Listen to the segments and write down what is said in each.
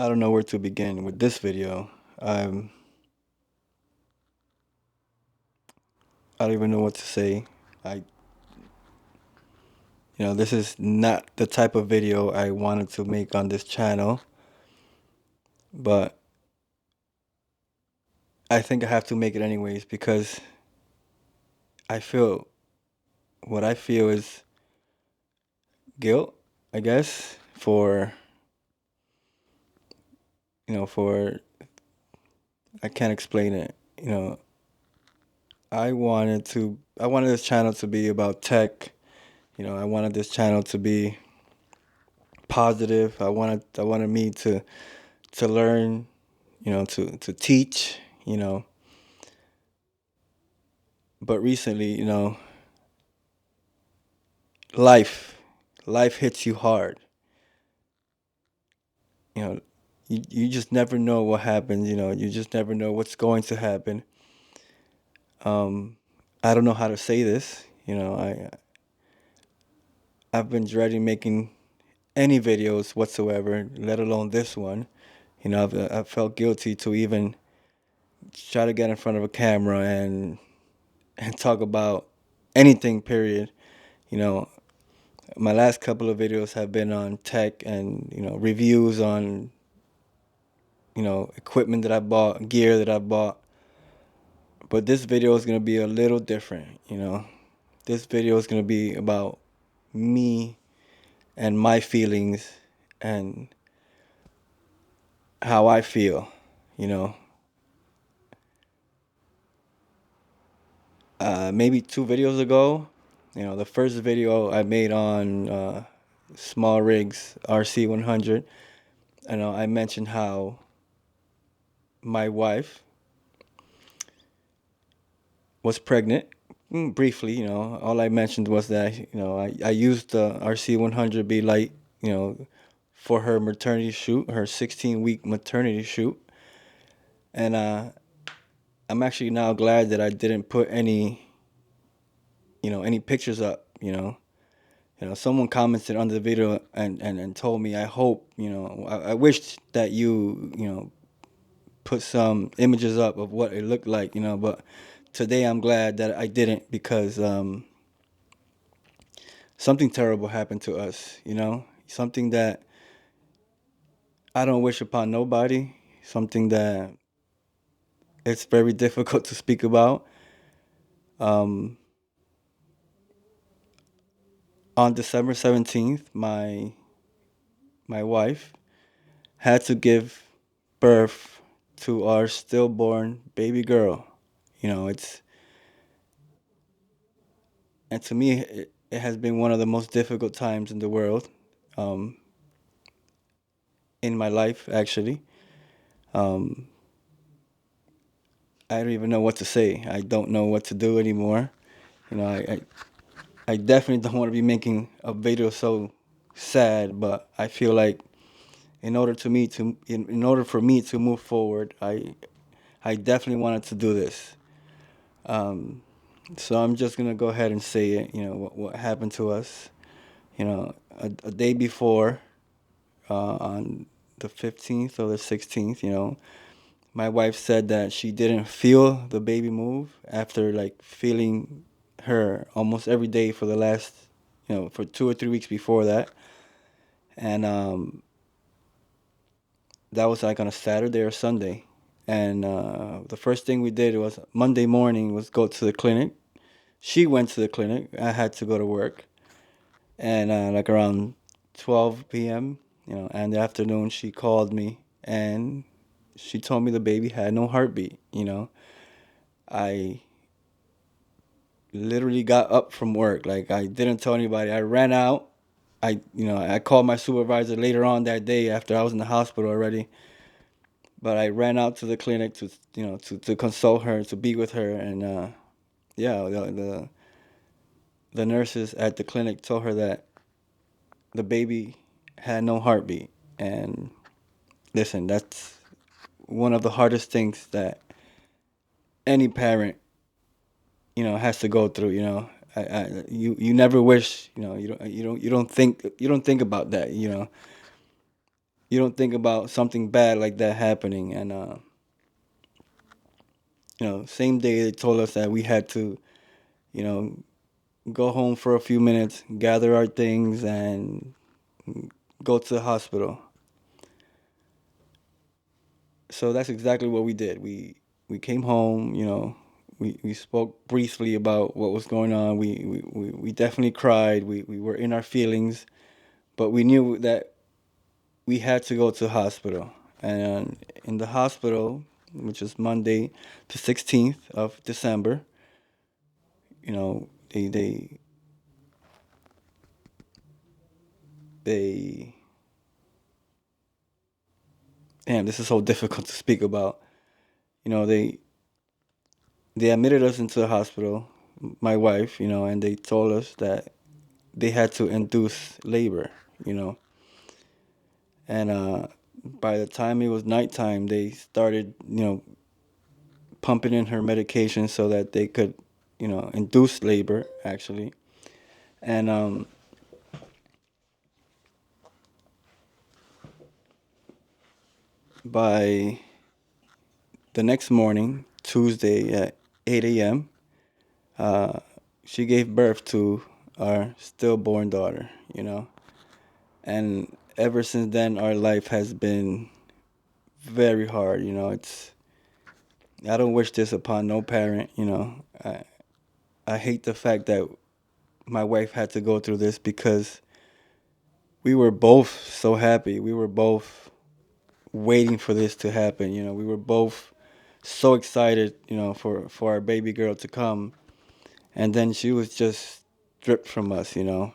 I don't know where to begin with this video. Um, I don't even know what to say. I, this is not the type of video I wanted to make on this channel, but I think I have to make it anyways because I feel what I feel is guilt, I guess, for I can't explain it. I wanted this channel to be about tech. I wanted this channel to be positive. I wanted me to learn, to teach, you know. But recently, life life hits you hard. You know, you just never know what happens, you just never know what's going to happen. Um I don't know how to say this, I've been dreading making any videos whatsoever, let alone this one. I've felt guilty to even try to get in front of a camera and talk about anything, period. You know, my last couple of videos have been on tech and, reviews on, equipment that I bought, gear that I bought. But this video is going to be a little different. This video is going to be about me and my feelings and how I feel, you know. Maybe 2 videos ago, the first video I made on small rigs RC 100. I mentioned how my wife was pregnant. Briefly, all I mentioned was that, I used the RC 100 Be Light, for her maternity shoot, her 16-week maternity shoot. And I'm actually now glad that I didn't put any pictures up. Someone commented under the video and told me, I hope, I wished that you put some images up of what it looked like, but today I'm glad that I didn't because something terrible happened to us, something that I don't wish upon nobody, something that it's very difficult to speak about. Um, on December 17th, my wife had to give birth to our stillborn baby girl. It's and to me it has been one of the most difficult times in the world, um, in my life actually. Um, I don't even know what to say. I don't know what to do anymore. You know, I, I, I definitely don't want to be making a video so sad, but I feel like in order for me to move forward, I definitely wanted to do this. Um, so I'm just gonna go ahead and say it. What happened to us. A day before, on the 15th or the 16th. My wife said that she didn't feel the baby move after like feeling her almost every day for the last, for 2 or 3 weeks before that. And that was like on a Saturday or Sunday. And the first thing we did was Monday morning was go to the clinic. She went to the clinic. I had to go to work. And like around 12 p.m., in the afternoon, she called me and she told me the baby had no heartbeat. I literally got up from work. Like I didn't tell anybody. I ran out. I called my supervisor later on that day after I was in the hospital already. But I ran out to the clinic to consult her, to be with her, and yeah, the nurses at the clinic told her that the baby had no heartbeat. And listen, that's one of the hardest things that any parent, has to go through. You never wish, you don't think about that. you don't think about something bad like that happening. And same day they told us that we had to, you know, go home for a few minutes, gather our things, and go to the hospital. So that's exactly what we did. We came home. We spoke briefly about what was going on. We definitely cried. We were in our feelings, but we knew that we had to go to the hospital. And in the hospital, which is Monday, the 16th of December, they damn, this is so difficult to speak about. You know, they admitted us into the hospital, my wife, and they told us that they had to induce labor, you know. And by the time it was nighttime, they started, pumping in her medication so that they could, induce labor, actually. And by the next morning, Tuesday at 8 a.m., uh, she gave birth to our stillborn daughter, And ever since then, our life has been very hard. I don't wish this upon no parent. I hate the fact that my wife had to go through this because we were both so happy. We were both waiting for this to happen. We were both so excited, for our baby girl to come, and then she was just stripped from us. I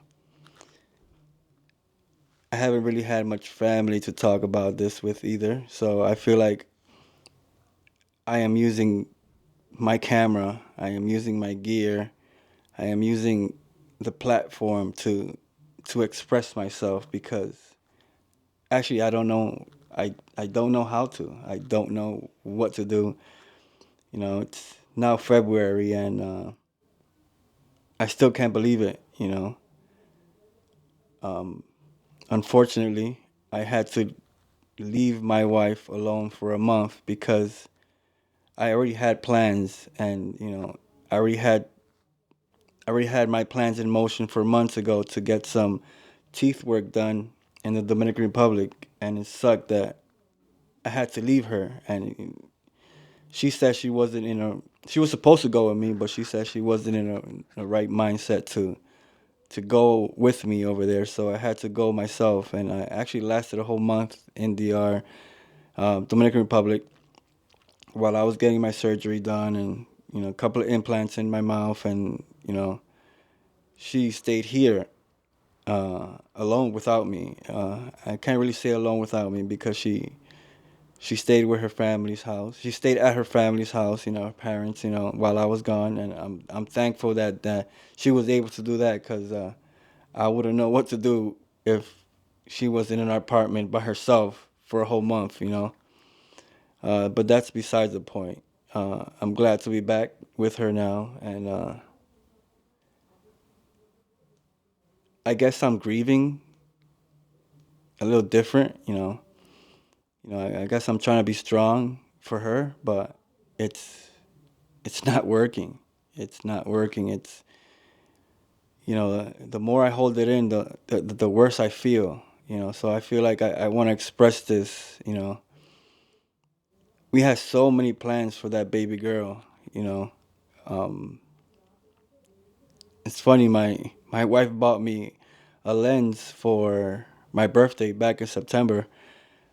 haven't really had much family to talk about this with either, so I feel like I am using my camera, I am using my gear, I am using the platform to express myself because actually I don't know how to. I don't know what to do. It's now February and I still can't believe it. Um, Unfortunately, I had to leave my wife alone for a month because I already had plans and I already had I already had my plans in motion for months ago to get some teeth work done in the Dominican Republic, and it sucked that I had to leave her. And she said she was supposed to go with me, but she said she wasn't in a right mindset to go with me over there. So I had to go myself, and I actually lasted a whole month in the Dominican Republic, while I was getting my surgery done, and a couple of implants in my mouth, and she stayed here alone without me. I can't really say alone without me because she stayed with her family's house. She stayed at her family's house, her parents, while I was gone, and I'm thankful that she was able to do that because I wouldn't know what to do if she was in an apartment by herself for a whole month. But that's besides the point. I'm glad to be back with her now, and I guess I'm grieving a little different. I guess I'm trying to be strong for her, but it's it's not working. It's not working. It's the more I hold it in, the worse I feel. So I feel like I want to express this. We had so many plans for that baby girl. You know, um, it's funny. My wife bought me a lens for my birthday back in September.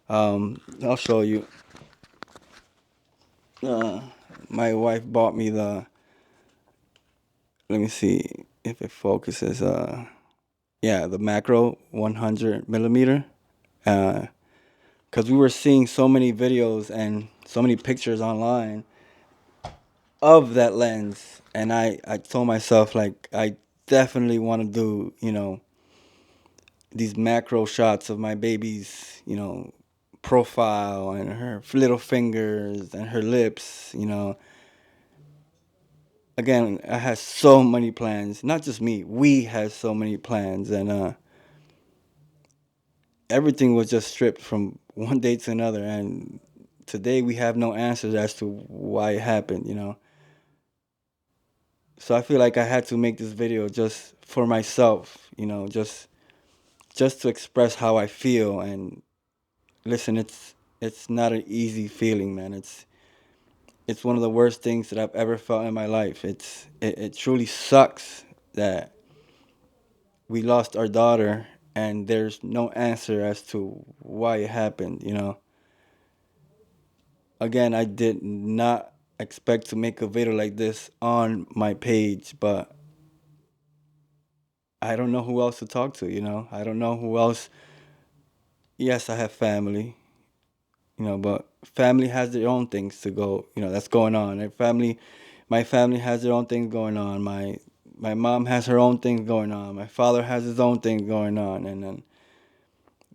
I'll show you. Uh, my wife bought me the. Let me see if it focuses. Yeah, the macro 100 millimeter. Because we were seeing so many videos and so many pictures online of that lens, and I told myself like I definitely want to do these macro shots of my baby's profile and her little fingers and her lips. Again, I had so many plans. Not just me. We had so many plans, and everything was just stripped from one day to another, and today we have no answers as to why it happened, you know. So I feel like I had to make this video just for myself, you know, just to express how I feel. And listen, it's not an easy feeling, man. It's one of the worst things that I've ever felt in my life. It truly sucks that we lost our daughter and there's no answer as to why it happened, you know. Again, I did not expect to make a video like this on my page, but I don't know who else to talk to, you know. I don't know who else. Yes, I have family, you know, but family has their own things to go, you know, that's going on. And my family has their own things going on. My mom has her own things going on. My father has his own things going on, and then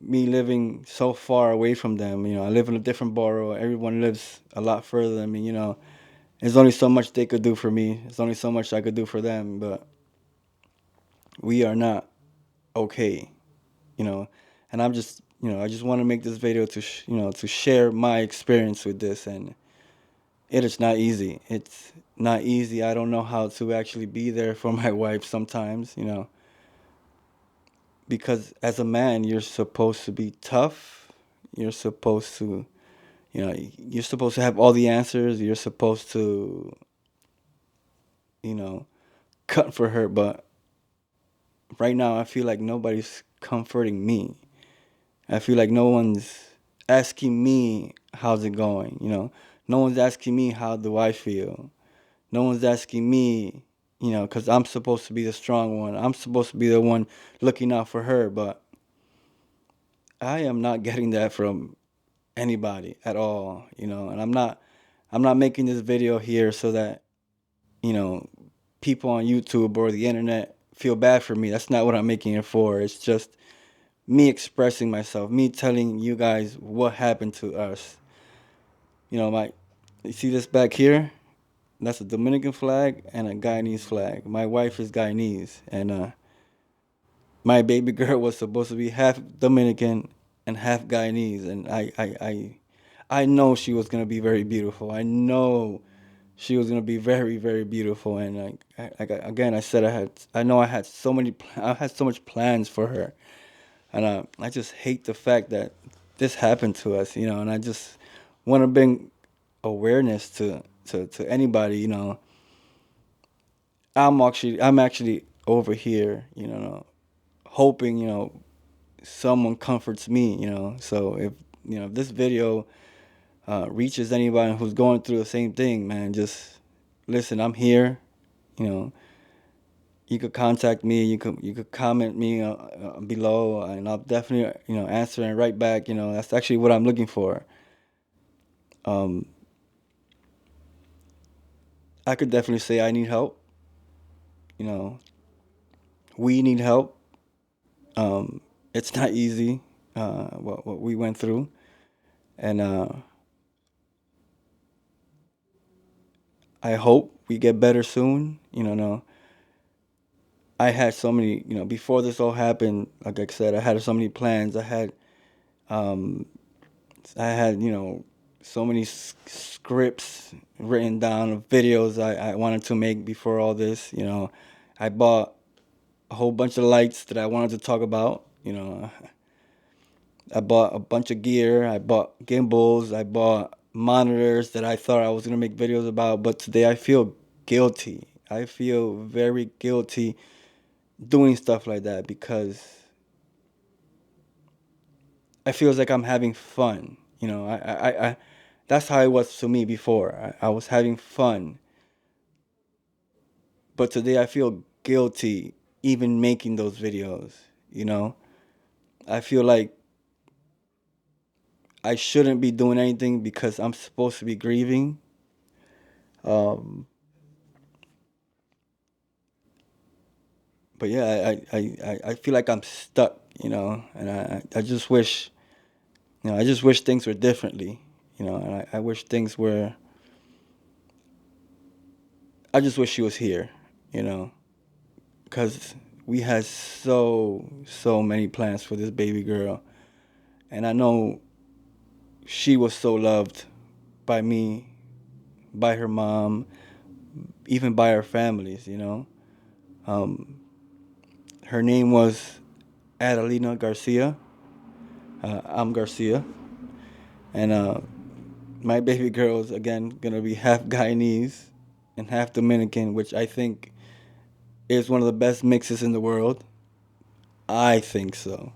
me living so far away from them, you know, I live in a different borough. Everyone lives a lot further than me, you know. There's only so much they could do for me. There's only so much I could do for them, but we are not okay, you know. And I'm just, you know, I just want to make this video to, you know, to share my experience with this, and it is not easy. It's not easy. I don't know how to actually be there for my wife sometimes, you know, because as a man, you're supposed to be tough. You're supposed to, you know, you're supposed to have all the answers. You're supposed to, you know, cut for her. But right now, I feel like nobody's comforting me. I feel like no one's asking me how's it going, you know. No one's asking me how do I feel. No one's asking me, you know, because I'm supposed to be the strong one. I'm supposed to be the one looking out for her, but I am not getting that from anybody at all, you know. And I'm not making this video here so that, you know, people on YouTube or the internet feel bad for me. That's not what I'm making it for. It's just me expressing myself, me telling you guys what happened to us. You know, you see this back here? That's a Dominican flag and a Guyanese flag. My wife is Guyanese, and my baby girl was supposed to be half Dominican and half Guyanese, and I know she was gonna be very beautiful. I know she was gonna be very, very beautiful, and again, I know I had so much plans for her, and I just hate the fact that this happened to us, you know, and I just want to bring awareness to anybody, you know. I'm actually over here, you know, hoping, you know, someone comforts me, you know. So if, you know, if this video reaches anybody who's going through the same thing, man, just listen. I'm here, you know. You could contact me. You could comment me below, and I'll definitely, you know, answer and write back. You know, that's actually what I'm looking for. Um, I could definitely say I need help. You know, we need help. It's not easy, what we went through, and I hope we get better soon. You know, no, I had so many, you know, before this all happened. Like I said, I had so many plans. Um, you know, so many scripts written down of videos I wanted to make before all this. You know, I bought a whole bunch of lights that I wanted to talk about. You know, I bought a bunch of gear. I bought gimbals. I bought monitors that I thought I was gonna make videos about. But today I feel guilty. I feel very guilty doing stuff like that because it feels like I'm having fun. You know, that's how it was to me before. I was having fun, but today I feel guilty even making those videos. You know, I feel like I shouldn't be doing anything because I'm supposed to be grieving. Um, but yeah, I feel like I'm stuck. You know, and I just wish, you know, I just wish things were differently. You know, and I wish things were. I just wish she was here. You know, because we had so many plans for this baby girl. And I know she was so loved by me, by her mom, even by our families, you know. Um, Her name was Adalina Garcia. I'm Garcia. And my baby girl is, again, going to be half Guyanese and half Dominican, which I think is one of the best mixes in the world. I think so.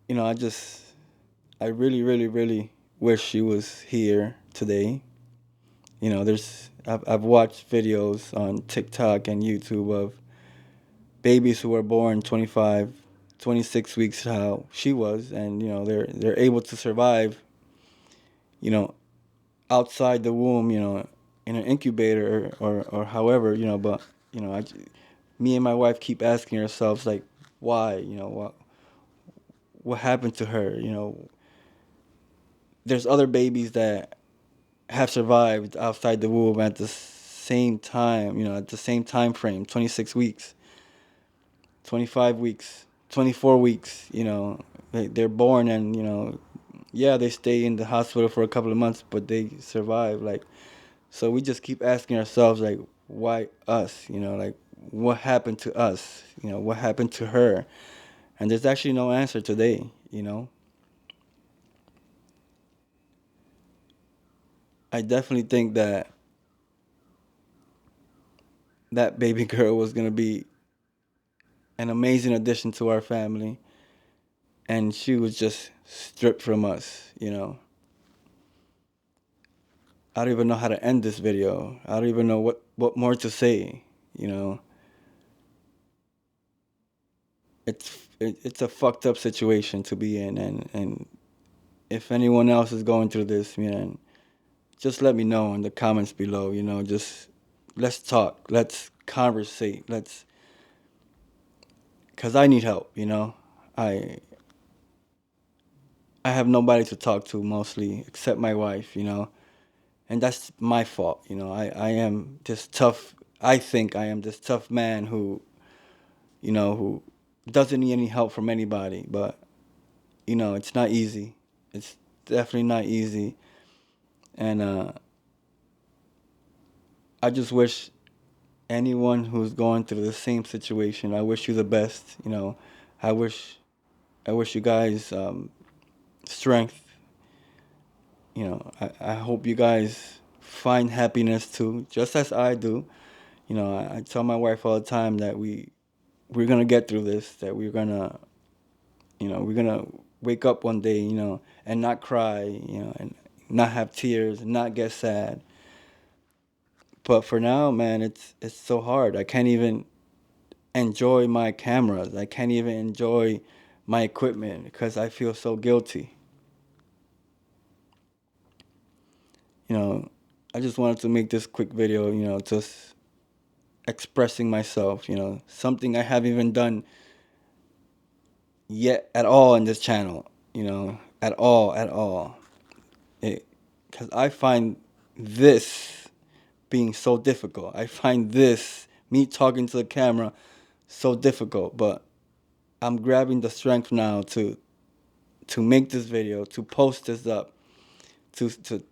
You know, I really, really, really wish she was here today. You know, I've watched videos on TikTok and YouTube of babies who were born 25, 26 weeks how she was, and you know they're able to survive. You know, outside the womb. You know, in an incubator or however. You know, but you know, me and my wife keep asking ourselves like, why? You know, what happened to her? You know, there's other babies that have survived outside the womb at the same time. You know, at the same time frame, 26 weeks, 25 weeks, 24 weeks. You know, they're born and you know, yeah, they stay in the hospital for a couple of months, but they survive. Like, so we just keep asking ourselves like, why us? You know, like what happened to us? You know, what happened to her? And there's actually no answer today. You know, I definitely think that that baby girl was gonna be an amazing addition to our family, and she was just stripped from us. You know, I don't even know how to end this video. I don't even know what more to say. You know, it's a fucked up situation to be in, and if anyone else is going through this, man, just let me know in the comments below. You know, just let's talk, let's conversate, cause I need help. You know, I I have nobody to talk to mostly except my wife. You know, and that's my fault. You know, I am this tough. I think I am this tough man who, you know, who doesn't need any help from anybody. But you know, it's not easy. It's definitely not easy. And I just wish anyone who's going through the same situation, I wish you the best. You know, I wish I wish you guys strength. You know, I hope you guys find happiness too, just as I do. You know, I tell my wife all the time that we're gonna get through this. That we're gonna, you know, we're gonna wake up one day, you know, and not cry, you know, and not have tears, and not get sad. But for now, man, it's so hard. I can't even enjoy my cameras. I can't even enjoy my equipment because I feel so guilty. You know, I just wanted to make this quick video, you know, just expressing myself, you know, something I haven't even done yet at all in this channel, you know, at all. Because I find this being so difficult. I find this, me talking to the camera, so difficult. But I'm grabbing the strength now to make this video, to post this up, to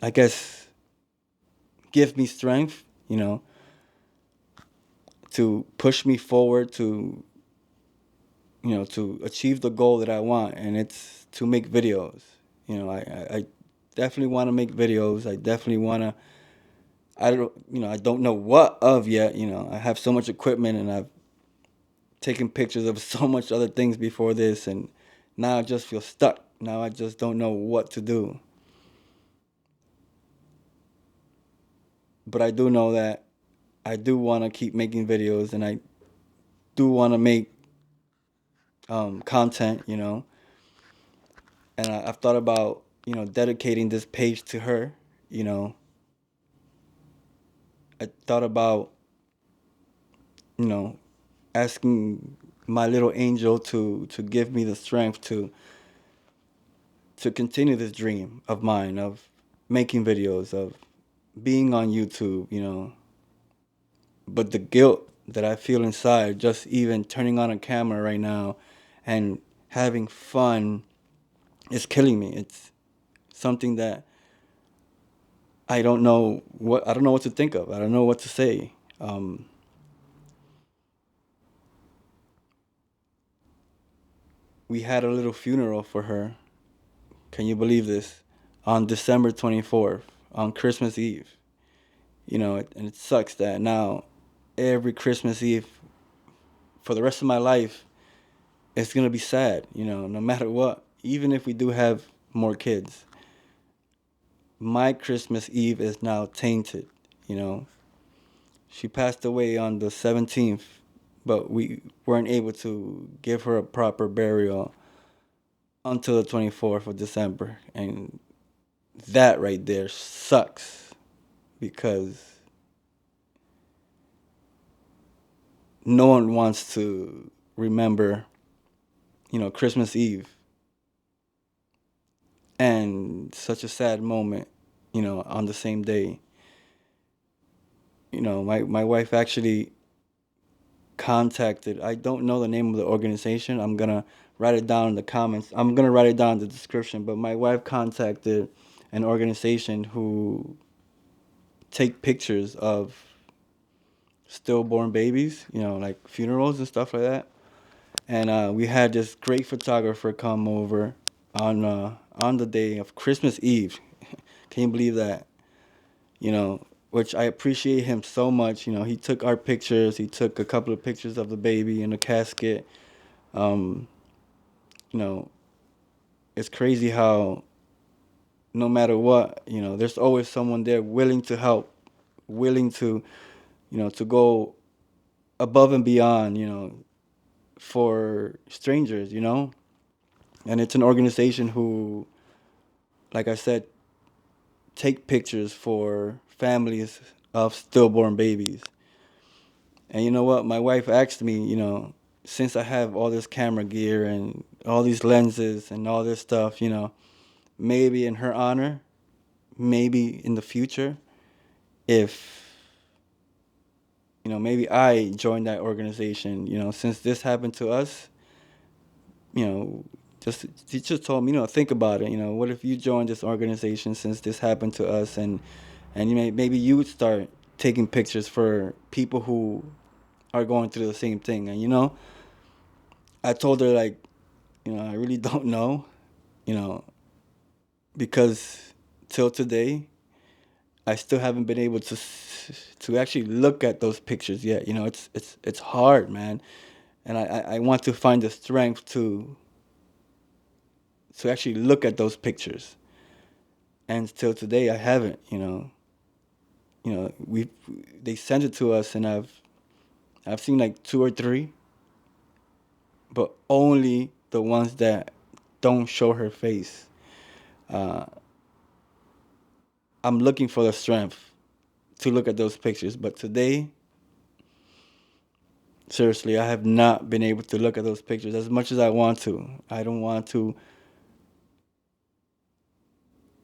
I guess give me strength, you know, to push me forward to you know to achieve the goal that I want, and it's to make videos. You know, I definitely want to make videos. I definitely want to. I don't you know I don't know what of yet. You know, I have so much equipment, and I've taken pictures of so much other things before this, and now I just feel stuck. Now I just don't know what to do. But I do know that I do want to keep making videos, and I do want to make content, you know. And I've thought about, you know, dedicating this page to her, you know. I thought about, you know, asking my little angel to give me the strength to continue this dream of mine of making videos, of being on YouTube, you know. But the guilt that I feel inside, just even turning on a camera right now and having fun, is killing me. It's something that I don't know what to think of. I don't know what to say. We had a little funeral for her. Can you believe this? On December 24th, on Christmas Eve. And it sucks that now every Christmas Eve for the rest of my life, it's gonna be sad. No matter what. Even if we do have more kids, my Christmas Eve is now tainted. You know, she passed away on the 17th, but we weren't able to give her a proper burial until the 24th of December. And that right there sucks because no one wants to remember, Christmas Eve and such a sad moment, on the same day. My wife actually contacted, I don't know the name of the organization. I'm going to write it down in the comments. I'm going to write it down in the description. But my wife contacted an organization who take pictures of stillborn babies, like funerals and stuff like that. And we had this great photographer come over on the day of Christmas Eve. Can you believe that? Which I appreciate him so much. He took our pictures. He took a couple of pictures of the baby in the casket. Um, you know, it's crazy how no matter what, there's always someone there willing to help, willing to, to go above and beyond, for strangers. And it's an organization who, like I said, take pictures for families of stillborn babies. And you know what? My wife asked me, since I have all this camera gear and all these lenses and all this stuff, maybe in her honor, maybe in the future, if, maybe I join that organization, since this happened to us, you know, she just told me, think about it. What if you joined this organization since this happened to us, and maybe you would start taking pictures for people who are going through the same thing. And I told her, like, I really don't know, you know, because till today I still haven't been able to actually look at those pictures yet. It's hard, man, and I want to find the strength to actually look at those pictures. And till today I haven't. We they sent it to us, and I've seen like two or three, but only the ones that don't show her face. Uh, I'm looking for the strength to look at those pictures, but today, seriously, I have not been able to look at those pictures as much as I want to. I don't want to.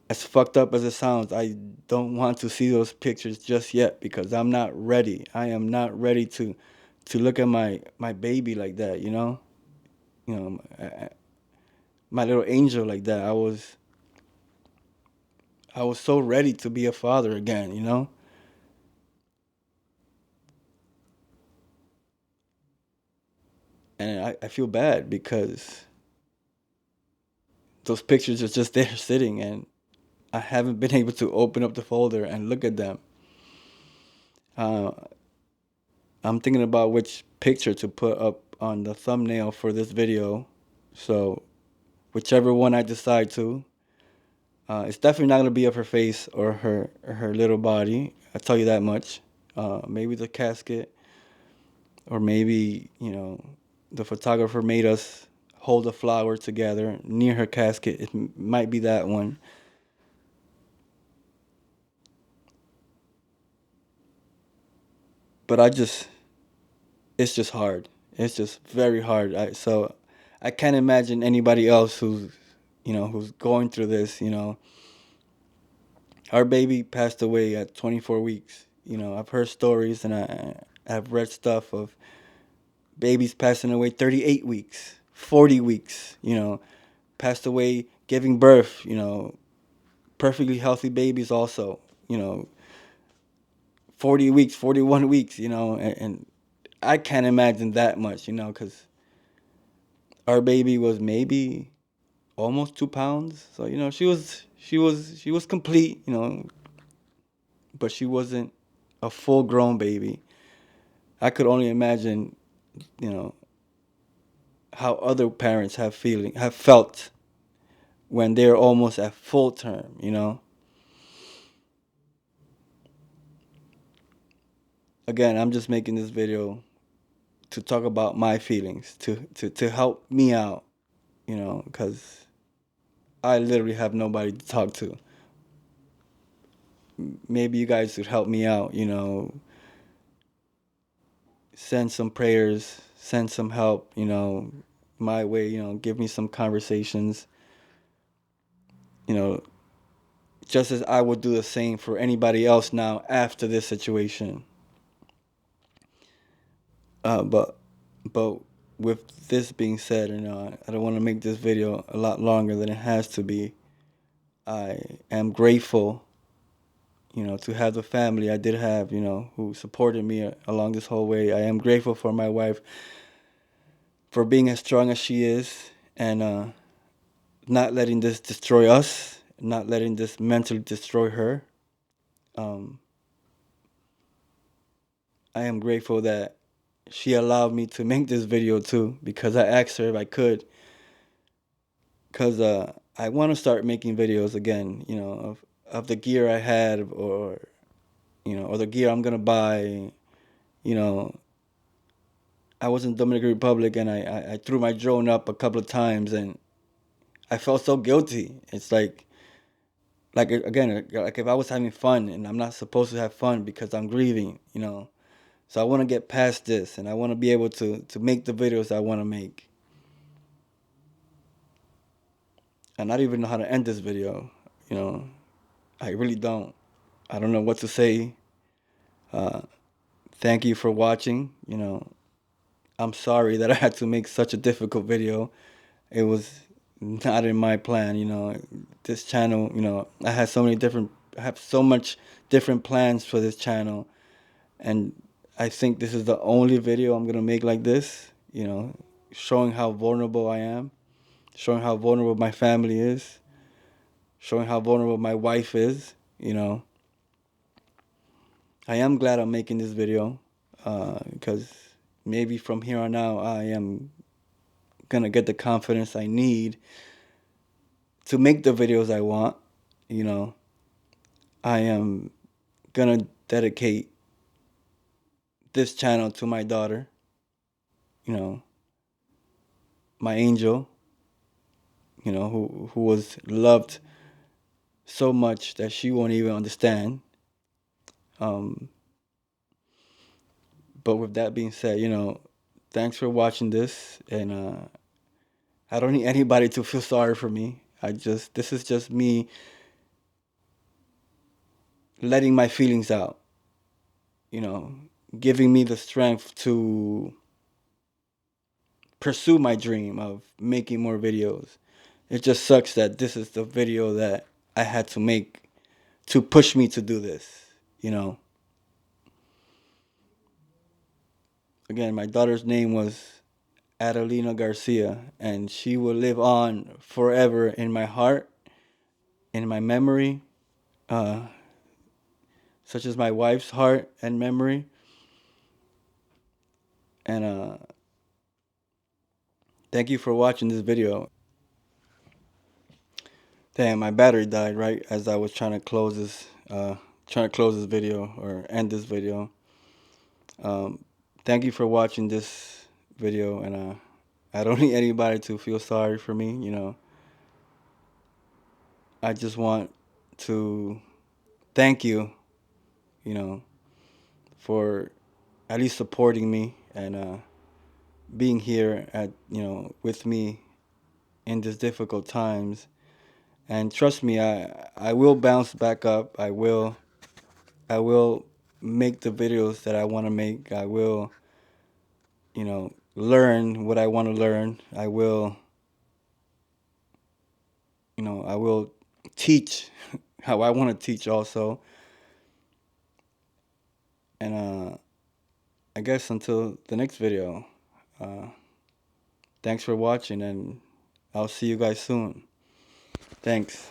As fucked up as it sounds, I don't want to see those pictures just yet because I'm not ready. I am not ready to look at my baby like that. My little angel like that. I was so ready to be a father again. And I feel bad because those pictures are just there sitting, and I haven't been able to open up the folder and look at them. Uh, I'm thinking about which picture to put up on the thumbnail for this video. So whichever one I decide to, it's definitely not gonna be of her face or her little body. I tell you that much. Maybe the casket, or maybe the photographer made us hold a flower together near her casket. It might be that one. But it's just hard. It's just very hard. So I can't imagine anybody else who's going through this. Our baby passed away at 24 weeks. I've heard stories, and I've read stuff of babies passing away 38 weeks, 40 weeks, passed away giving birth, perfectly healthy babies also, 40 weeks, 41 weeks, and I can't imagine that much, because our baby was maybe almost 2 pounds. So, she was complete, but she wasn't a full grown baby. I could only imagine, you know, how other parents have felt when they're almost at full term. Again, I'm just making this video to talk about my feelings, to help me out, because I literally have nobody to talk to. Maybe you guys could help me out, send some prayers, send some help, my way, give me some conversations, you know, just as I would do the same for anybody else now after this situation. But but with this being said, I don't want to make this video a lot longer than it has to be. I am grateful, to have the family I did have, who supported me along this whole way. I am grateful for my wife for being as strong as she is and not letting this destroy us, not letting this mentally destroy her. Um, I am grateful that she allowed me to make this video too because I asked her if I could because I want to start making videos again, of the gear I had or the gear I'm going to buy. You know, I was in Dominican Republic and I threw my drone up a couple of times and I felt so guilty. It's like again, like if I was having fun and I'm not supposed to have fun because I'm grieving. So I want to get past this and I want to be able to make the videos I want to make. And I don't even know how to end this video. You know, I really don't. I don't know what to say. Uh, Thank you for watching. I'm sorry that I had to make such a difficult video. It was not in my plan. This channel. I had so many different. I have so much different plans for this channel, and I think this is the only video I'm gonna make like this. Showing how vulnerable I am, showing how vulnerable my family is, showing how vulnerable my wife is. I am glad I'm making this video because maybe from here on out I am gonna get the confidence I need to make the videos I want. You know, I am gonna dedicate this channel to my daughter, you know, my angel, who was loved so much that she won't even understand. Um, but with that being said, thanks for watching this, and I don't need anybody to feel sorry for me. This is just me letting my feelings out, you know, giving me the strength to pursue my dream of making more videos. It just sucks that this is the video that I had to make to push me to do this, you know. Again, my daughter's name was Adalina Garcia, and she will live on forever in my heart, in my memory, uh, such as my wife's heart and memory. And thank you for watching this video. Damn, my battery died right as I was trying to close this video or end this video. Thank you for watching this video, and I don't need anybody to feel sorry for me. I just want to thank you, you know, for at least supporting me and being here with me in these difficult times. And trust me, I will bounce back up. I will make the videos that I want to make. I will, learn what I want to learn. I will teach how I want to teach also. And I guess until the next video, uh, thanks for watching, and I'll see you guys soon. Thanks.